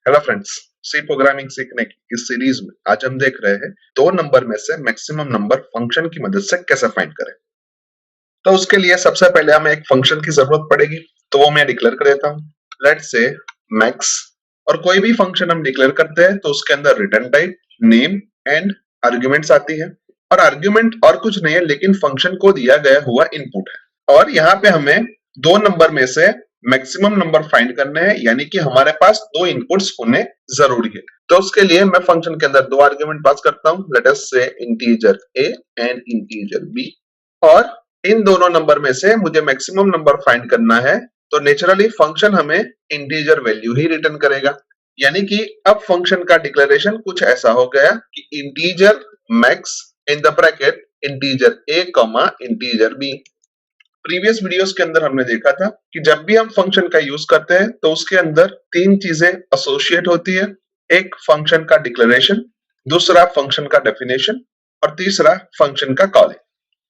Hello friends, सी programming सीखने की इस सीरीज में आज हम देख रहे हैं दो नंबर में से मैक्सिमम नंबर फंक्शन की मदद से कैसे फाइंड करें। तो उसके लिए सबसे पहले हमें एक फंक्शन की जरूरत पड़ेगी, तो वो मैं डिक्लेयर कर देता हूँ। लेट्स से मैक्स, और कोई भी फंक्शन हम डिक्लेयर करते हैं तो उसके अंदर return type, name and arguments आती है। और आर्ग्यूमेंट और कुछ नहीं है लेकिन फंक्शन को दिया गया हुआ इनपुट है। और यहाँ पे हमें दो नंबर में से मैक्सिमम नंबर फाइंड करने हैं, यानी कि हमारे पास दो इनपुट्स होने जरूरी है। तो उसके लिए मैं फंक्शन के अंदर दो आर्ग्यूमेंट पास करता हूँ, लेट अस से integer a and integer b। और इन दोनों नंबर में से मुझे मैक्सिमम नंबर फाइंड करना है, तो नेचुरली फंक्शन हमें इंटीजर वैल्यू ही रिटर्न करेगा। यानी कि अब फंक्शन का डिक्लेरेशन कुछ ऐसा हो गया कि integer max in the bracket integer a comma integer b। Previous videos के अंदर हमने देखा था कि जब भी हम फंक्शन का यूज करते हैं तो उसके अंदर तीन चीजें एसोसिएट होती है। एक फंक्शन का डिक्लेरेशन, दूसरा फंक्शन का डेफिनेशन और तीसरा फंक्शन का कॉलिंग।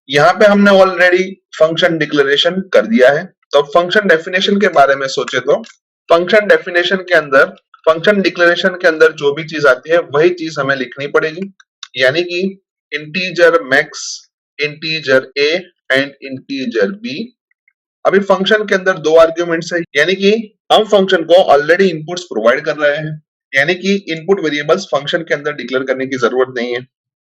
यहाँ पे हमने ऑलरेडी फंक्शन डिक्लेरेशन कर दिया है। तो फंक्शन डेफिनेशन के बारे में सोचे तो फंक्शन डेफिनेशन के अंदर, फंक्शन डिक्लेरेशन के अंदर जो भी चीज आती है वही चीज हमें लिखनी पड़ेगी। यानी कि integer max, integer a and integer b। अभी फंक्शन के अंदर दो आर्ग्यूमेंट्स है, यानी कि हम फंक्शन को ऑलरेडी इनपुट्स प्रोवाइड कर रहे हैं, यानी कि इनपुट वेरिएबल्स फंक्शन के अंदर डिक्लेयर करने की जरूरत नहीं है।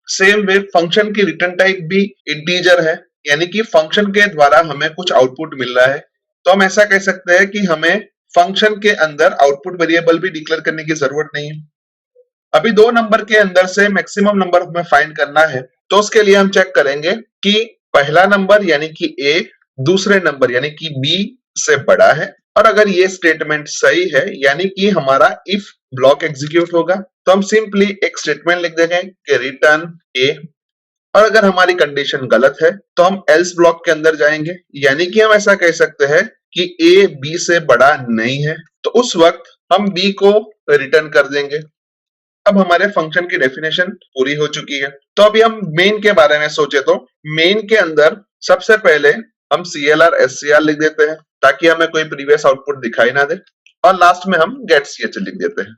सेम वे फंक्शन की रिटर्न टाइप भी इंटीजर है, यानी कि फंक्शन के द्वारा हमें कुछ आउटपुट मिल रहा है। तो हम ऐसा कह सकते हैं कि हमें फंक्शन के अंदर आउटपुट वेरिएबल भी डिक्लेयर करने की जरूरत नहीं है। अभी दो नंबर के अंदर से मैक्सिमम नंबर हमें फाइंड करना है, तो उसके लिए हम चेक करेंगे कि पहला नंबर यानी कि a दूसरे नंबर यानी कि b से बड़ा है। और अगर ये स्टेटमेंट सही है यानी कि हमारा इफ ब्लॉक एग्जीक्यूट होगा, तो हम सिंपली एक स्टेटमेंट लिख देंगे कि रिटर्न a। और अगर हमारी कंडीशन गलत है तो हम एल्स ब्लॉक के अंदर जाएंगे, यानी कि हम ऐसा कह सकते हैं कि a b से बड़ा नहीं है, तो उस वक्त हम b को रिटर्न कर देंगे। अब हमारे फंक्शन की डेफिनेशन पूरी हो चुकी है। तो अभी हम मेन के बारे में सोचे तो मेन के अंदर सबसे पहले हम CLR SCR लिख देते हैं ताकि हमें कोई प्रीवियस आउटपुट दिखाई ना दे, और लास्ट में हम गेट ch लिख देते हैं।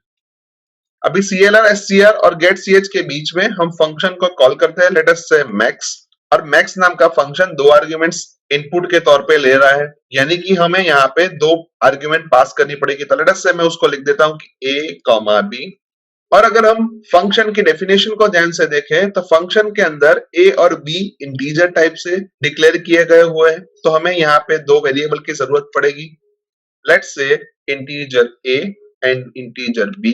अभी CLR SCR और गेट ch के बीच में हम फंक्शन को कॉल करते हैं, लेट अस से मैक्स। और मैक्स नाम का फंक्शन दो आर्ग्यूमेंट्स इनपुट के तौर पे ले रहा है, यानी कि हमें यहाँ पे दो आर्ग्यूमेंट पास करनी पड़ेगी। तो लेट अस से मैं उसको लिख देता हूँ कि a, b। और अगर हम फंक्शन की डेफिनेशन को ध्यान से देखें तो फंक्शन के अंदर a और b इंटीजर टाइप से डिक्लेयर किए गए हुए हैं, तो हमें यहाँ पे दो वेरिएबल की जरूरत पड़ेगी, let's say integer a and integer b।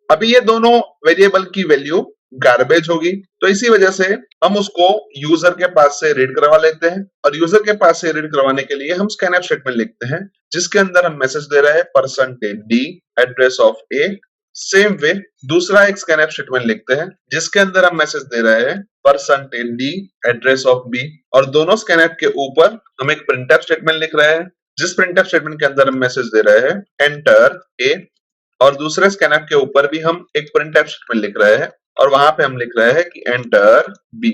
अभी ये दोनों वेरिएबल की वैल्यू गार्बेज होगी, तो इसी वजह से हम उसको यूजर के पास से रीड करवा लेते हैं। और यूजर के पास से रीड करवाने के लिए हम स्कैनफ स्टेटमेंट लिखते हैं, जिसके अंदर हम मैसेज दे रहे हैं %d address of a। Same way दूसरा एक स्कैनफ स्टेटमेंट लिखते हैं जिसके अंदर हम मैसेज दे रहे हैं %d एड्रेस ऑफ b। और दोनों स्कैनफ के ऊपर हम एक प्रिंटफ स्टेटमेंट लिख रहे हैं, जिस प्रिंटफ स्टेटमेंट के अंदर हम मैसेज दे रहे हैं एंटर a। और दूसरे स्कैनफ के ऊपर भी हम एक प्रिंटफ स्टेटमेंट लिख रहे हैं और वहां पे हम लिख रहे हैं कि एंटर b।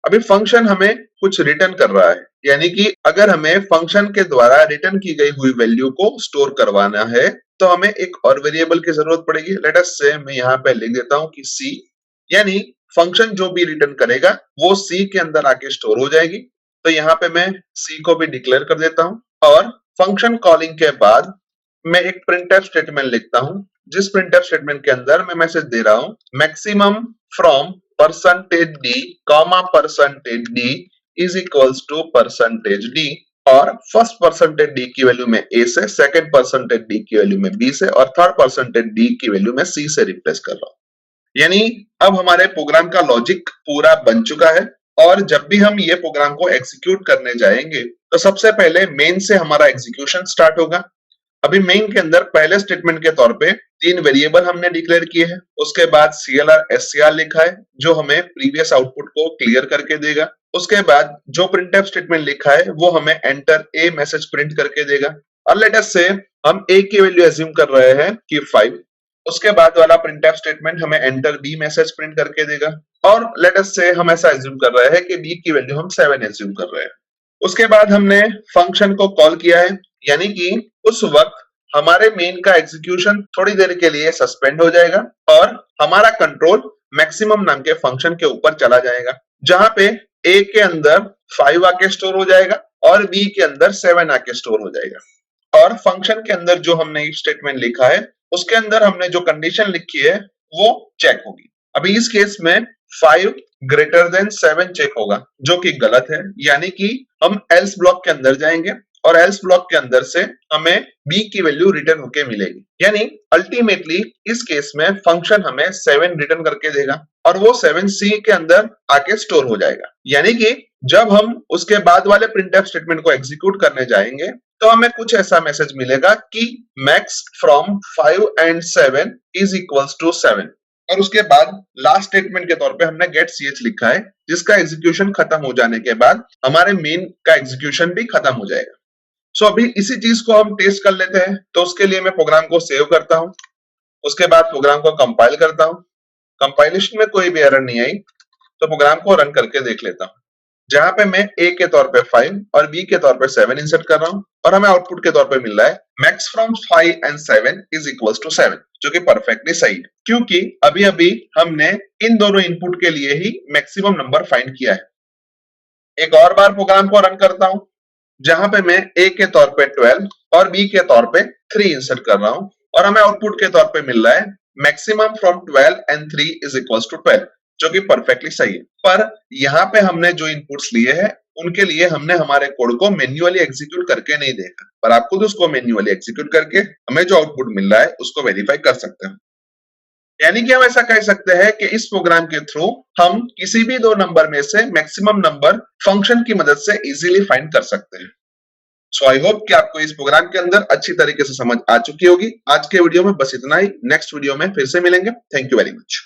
अभी फंक्शन हमें कुछ रिटर्न कर रहा है, यानी कि अगर हमें फंक्शन के द्वारा रिटर्न की गई हुई वैल्यू को स्टोर करवाना है तो हमें एक और वेरिएबल की जरूरत पड़ेगी। लेट अस से मैं यहाँ पे लिख देता हूँ कि c, यानी फंक्शन जो भी रिटर्न करेगा वो c के अंदर आके स्टोर हो जाएगी। तो यहाँ पे मैं c को भी डिक्लेयर कर देता हूँ। और फंक्शन कॉलिंग के बाद मैं एक प्रिंटफ स्टेटमेंट लिखता हूँ, जिस प्रिंटफ स्टेटमेंट के अंदर मैं मैसेज दे रहा हूँ maximum from %d comma %d is equals to %d। और फर्स्ट %d की वैल्यू में a से, सेकंड %d की वैल्यू में b से और थर्ड %d की वैल्यू में c से रिप्लेस कर रहा हूं। यानी अब हमारे प्रोग्राम का लॉजिक पूरा बन चुका है। और जब भी हम ये प्रोग्राम को एग्जीक्यूट करने जाएंगे तो सबसे पहले मेन से हमारा एग्जीक्यूशन स्टार्ट होगा। अभी मेन के अंदर पहले स्टेटमेंट के तौर पे तीन वेरिएबल हमने डिक्लेयर किए हैं, उसके बाद CLR SCR लिखा है जो हमें प्रीवियस आउटपुट को क्लियर करके देगा। उसके बाद जो प्रिंटफ स्टेटमेंट लिखा है वो हमें एंटर a मैसेज प्रिंट करके देगा। और लेट अस से हम a की वैल्यू एज्यूम कर रहे हैं कि 5। उसके बाद वाला प्रिंटफ स्टेटमेंट हमें एंटर b मैसेज प्रिंट करके देगा। और लेट अस से हम ऐसा एज्यूम कर रहे हैं कि b की वैल्यू हम 7 एज्यूम कर रहे हैं। उसके बाद हमने फंक्शन को कॉल किया है, यानी कि उस वक्त हमारे मेन का एग्जीक्यूशन थोड़ी देर के लिए सस्पेंड हो जाएगा और हमारा कंट्रोल मैक्सिमम नाम के फंक्शन के ऊपर चला जाएगा, जहां पे a के अंदर 5 आके स्टोर हो जाएगा और b के अंदर 7 आके स्टोर हो जाएगा। और फंक्शन के अंदर जो हमने इफ स्टेटमेंट लिखा है उसके अंदर हमने जो कंडीशन लिखी है वो चेक होगी। अभी इस केस में 5 ग्रेटर देन 7 चेक होगा, जो कि गलत है, यानी कि हम एल्स ब्लॉक के अंदर जाएंगे और एल्स ब्लॉक के अंदर से हमें b की वैल्यू रिटर्न होके मिलेगी, यानी अल्टीमेटली इस केस में फंक्शन हमें 7 रिटर्न करके देगा और वो 7 c के अंदर आके स्टोर हो जाएगा। यानी कि जब हम उसके बाद वाले प्रिंटफ स्टेटमेंट को एग्जीक्यूट करने जाएंगे तो हमें कुछ ऐसा मैसेज मिलेगा कि max from 5 and 7 is equals to 7 और उसके बाद लास्ट स्टेटमेंट के तौर पे हमने गेट ch लिखा है, जिसका एग्जीक्यूशन खत्म हो जाने के बाद हमारे मेन का एग्जीक्यूशन भी खत्म हो जाएगा। सो अभी इसी चीज को हम टेस्ट कर लेते हैं। तो उसके लिए मैं प्रोग्राम को सेव करता हूं, उसके बाद प्रोग्राम को कंपाइल करता हूं। कंपाइलेशन में कोई भी एरर नहीं आई तो प्रोग्राम को रन करके देख लेता हूं, जहां पे मैं a के तौर पे 5 और b के तौर पे 7 इंसर्ट कर रहा हूं और हमें आउटपुट के तौर पे मिल रहा है max from 5 and 7 is equals to 7, जो कि परफेक्टली सही है, क्योंकि अभी अभी हमने इन दोनों इनपुट के लिए ही मैक्सिमम नंबर फाइंड किया है। एक और बार प्रोग्राम को रन करता हूं, जहां पे मैं a के तौर पे 12 और b के तौर पे 3 इंसर्ट कर रहा हूं और हमें आउटपुट के तौर पे मिल रहा है maximum from 12 and 3 is equals to 12, जो कि परफेक्टली सही है। पर यहाँ पे हमने जो इनपुट्स लिए हैं उनके लिए हमने हमारे कोड को मैन्युअली एग्जीक्यूट करके नहीं देखा, पर आप खुद उसको मैन्युअली एग्जीक्यूट करके हमें जो आउटपुट मिल रहा है उसको वेरीफाई कर सकते हैं। यानी कि हम ऐसा कह सकते हैं कि इस प्रोग्राम के थ्रू हम किसी भी दो नंबर में से मैक्सिमम नंबर फंक्शन की मदद से इजीली फाइंड कर सकते हैं। सो आई होप कि आपको इस प्रोग्राम के अंदर अच्छी तरीके से समझ आ चुकी होगी। आज के वीडियो में बस इतना ही। नेक्स्ट वीडियो में फिर से मिलेंगे। Thank you very much.